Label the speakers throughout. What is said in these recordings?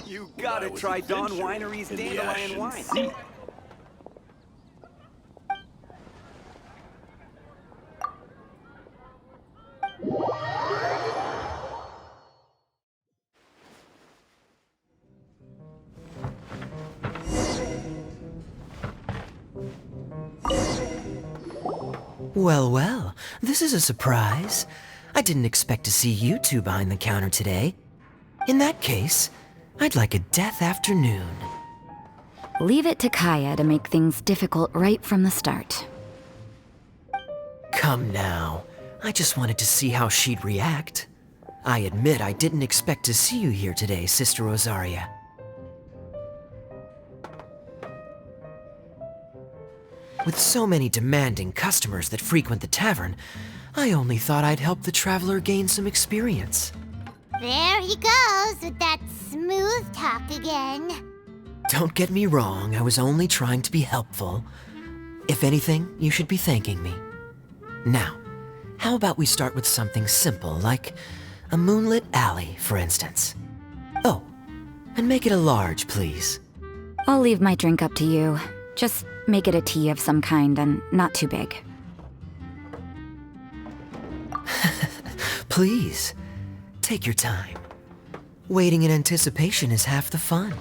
Speaker 1: You gotta try Dawn Winery's Dandelion wine.
Speaker 2: Well, well, this is a surprise. I didn't expect to see you two behind the counter today. In that case, I'd like a death afternoon.
Speaker 3: Leave it to Kaeya to make things difficult right from the start.
Speaker 2: Come now, I just wanted to see how she'd react. I admit I didn't expect to see you here today, Sister Rosaria. With so many demanding customers that frequent the tavern, I only thought I'd help the traveler gain some experience.
Speaker 4: There he goes with that smooth talk again.
Speaker 2: Don't get me wrong, I was only trying to be helpful. If anything, you should be thanking me. Now, how about we start with something simple, like a moonlit alley, for instance. Oh, and make it a large, please.
Speaker 3: I'll leave my drink up to you. Just make it a tea of some kind and not too big.
Speaker 2: Please, take your time. Waiting in anticipation is half the fun.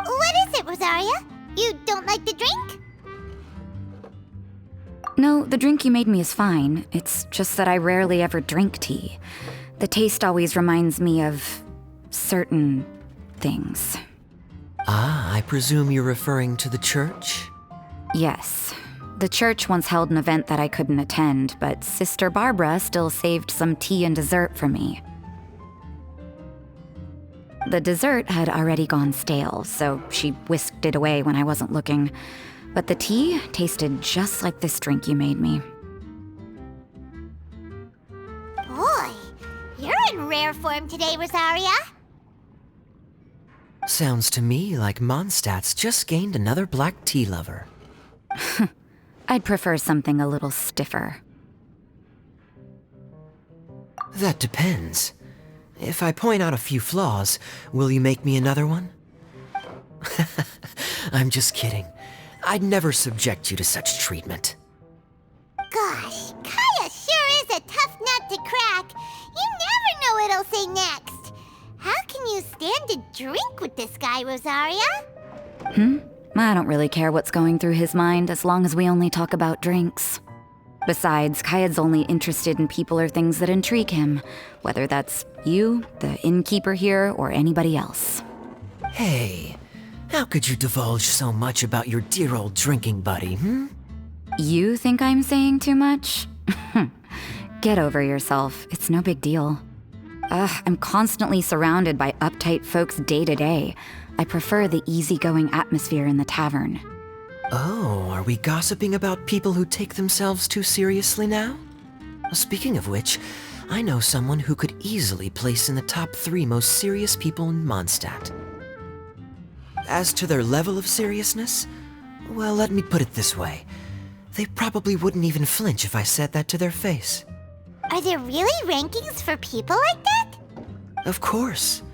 Speaker 4: What is it, Rosaria? You don't like the drink?
Speaker 3: No, the drink you made me is fine. It's just that I rarely ever drink tea. The taste always reminds me of certain things.
Speaker 2: Ah, I presume you're referring to the church?
Speaker 3: Yes. The church once held an event that I couldn't attend, but Sister Barbara still saved some tea and dessert for me. The dessert had already gone stale, so she whisked it away when I wasn't looking. But the tea tasted just like this drink you made me.
Speaker 4: Boy, you're in rare form today, Rosaria.
Speaker 2: Sounds to me like Mondstadt's just gained another black tea lover.
Speaker 3: I'd prefer something a little stiffer.
Speaker 2: That depends. If I point out a few flaws, will you make me another one? I'm just kidding. I'd never subject you to such treatment.
Speaker 4: Gosh, Kaeya sure is a tough nut to crack. You never know what he'll say next. How can you stand to drink with this guy, Rosaria?
Speaker 3: I don't really care what's going through his mind as long as we only talk about drinks. Besides, Kaeya's only interested in people or things that intrigue him, whether that's you, the innkeeper here, or anybody else.
Speaker 2: Hey, how could you divulge so much about your dear old drinking buddy,
Speaker 3: You think I'm saying too much? Get over yourself. It's no big deal. I'm constantly surrounded by uptight folks day to day. I prefer the easygoing atmosphere in the tavern.
Speaker 2: Oh, are we gossiping about people who take themselves too seriously now? Speaking of which, I know someone who could easily place in the top 3 most serious people in Mondstadt. As to their level of seriousness, well, let me put it this way. They probably wouldn't even flinch if I said that to their face.
Speaker 4: Are there really rankings for people like that?
Speaker 2: Of course.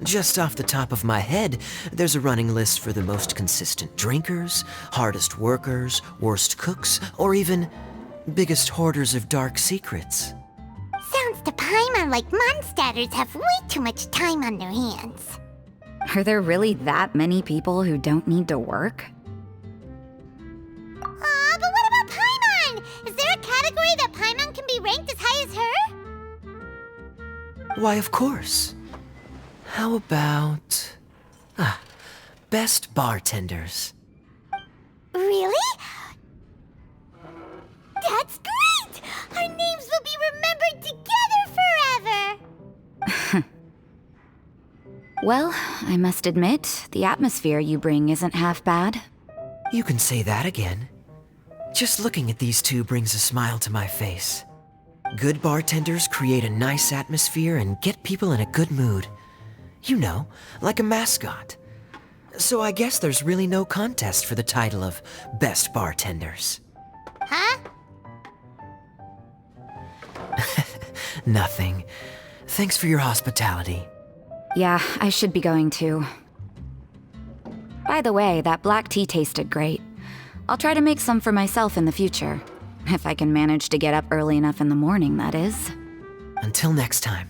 Speaker 2: Just off the top of my head, there's a running list for the most consistent drinkers, hardest workers, worst cooks, or even biggest hoarders of dark secrets.
Speaker 4: Sounds to Paimon like Mondstadters have way too much time on their hands.
Speaker 3: Are there really that many people who don't need to work?
Speaker 4: Aw, but what about Paimon? Is there a category that Paimon can be ranked as high as her?
Speaker 2: Why, of course. How about... best bartenders.
Speaker 4: Really? That's great! Our names will be remembered together forever!
Speaker 3: Well, I must admit, the atmosphere you bring isn't half bad.
Speaker 2: You can say that again. Just looking at these two brings a smile to my face. Good bartenders create a nice atmosphere and get people in a good mood. You know, like a mascot. So I guess there's really no contest for the title of Best Bartenders.
Speaker 4: Huh?
Speaker 2: Nothing. Thanks for your hospitality.
Speaker 3: Yeah, I should be going too. By the way, that black tea tasted great. I'll try to make some for myself in the future. If I can manage to get up early enough in the morning, that is.
Speaker 2: Until next time.